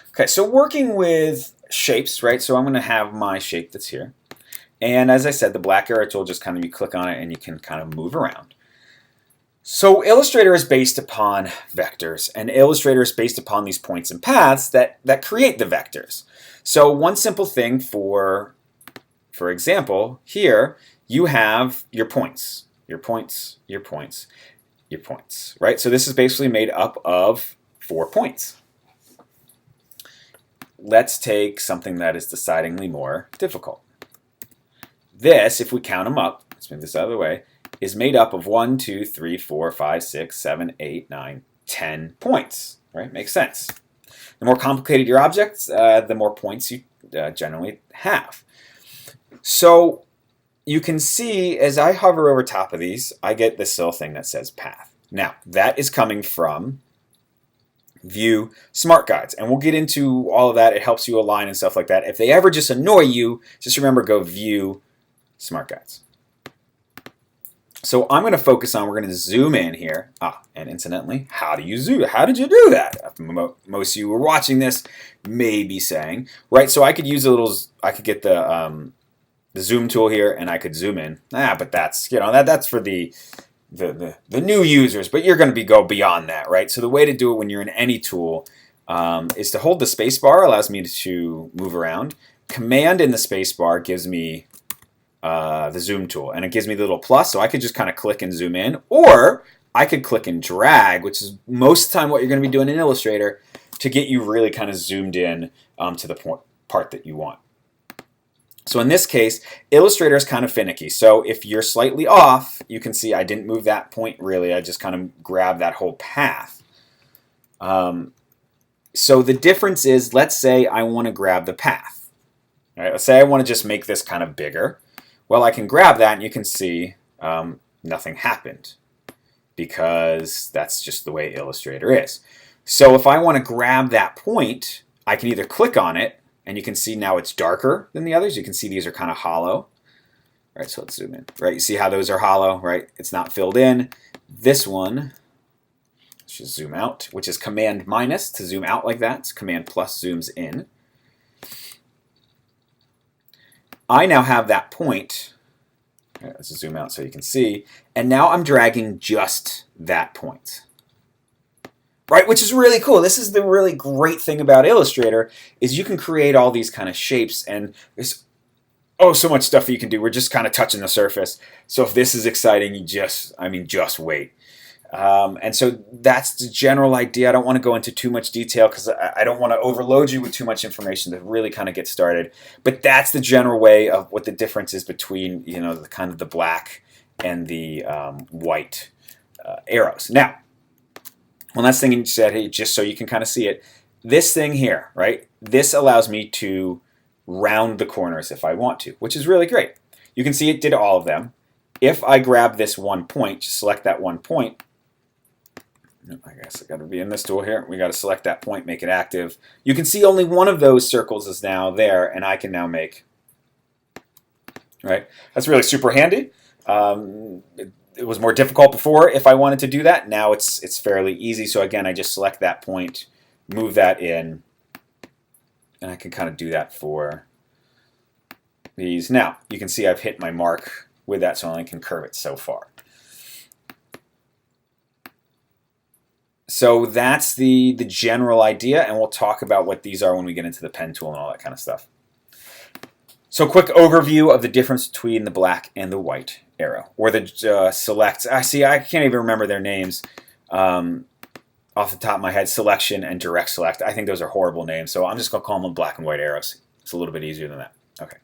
Okay, so working with shapes, right? So I'm going to have my shape that's here. And as I said, the black arrow tool, just kind of you click on it and you can kind of move around. So Illustrator is based upon vectors, and Illustrator is based upon these points and paths that create the vectors. So one simple thing for example, here you have your points, your points, your points, your points, right? So this is basically made up of 4 points. Let's take something that is decidedly more difficult. This, if we count them up, let's move this out of the way, is made up of 1, 2, 3, 4, 5, 6, 7, 8, 9, 10 points, right? Makes sense. The more complicated your objects, the more points you generally have. So you can see as I hover over top of these, I get this little thing that says path. Now, that is coming from View Smart Guides, and we'll get into all of that. It helps you align and stuff like that. If they ever just annoy you, just remember, go View Smart Guides. So I'm going to focus on, we're going to zoom in here. And incidentally, how do you zoom? How did you do that? Most of you who are watching this may be saying, right? So I could use I could get the zoom tool here, and I could zoom in. But that's, that's for the new users, but you're going to go beyond that, right? So the way to do it when you're in any tool is to hold the space bar, allows me to move around. Command in the space bar gives me the zoom tool, and it gives me the little plus, so I could just kind of click and zoom in, or I could click and drag, which is most of the time what you're going to be doing in Illustrator to get you really kind of zoomed in to the part that you want. So in this case, Illustrator is kind of finicky. So if you're slightly off, you can see I didn't move that point really. I just kind of grabbed that whole path. So the difference is, let's say I want to grab the path. All right, let's say I want to just make this kind of bigger. Well, I can grab that, and you can see nothing happened because that's just the way Illustrator is. So if I want to grab that point, I can either click on it, and you can see now it's darker than the others. You can see these are kind of hollow. All right, so let's zoom in. Right, you see how those are hollow, right? It's not filled in. This one, let's just zoom out, which is Command minus to zoom out like that. It's Command plus zooms in. I now have that point. Right, let's zoom out so you can see. And now I'm dragging just that point. Right, which is really cool. This is the really great thing about Illustrator, is you can create all these kind of shapes, and there's so much stuff that you can do. We're just kind of touching the surface. So if this is exciting, you just wait. And so that's the general idea. I don't want to go into too much detail because I don't want to overload you with too much information to really kind of get started. But that's the general way of what the difference is between, the kind of the black and the white arrows. Now, one last thing you said, hey, just so you can kind of see it, this thing here, right? This allows me to round the corners if I want to, which is really great. You can see it did all of them. If I grab this one point, just select that one point. I guess I got to be in this tool here. We got to select that point, make it active. You can see only one of those circles is now there, and I can now make, right? That's really super handy. It was more difficult before if I wanted to do that. Now it's fairly easy. So again, I just select that point, move that in, and I can kind of do that for these. Now, you can see I've hit my mark with that, so I only can curve it so far. So that's the general idea, and we'll talk about what these are when we get into the pen tool and all that kind of stuff. So quick overview of the difference between the black and the white arrow, or the select. I can't even remember their names off the top of my head. Selection and direct select. I think those are horrible names, so I'm just going to call them black and white arrows. It's a little bit easier than that. Okay.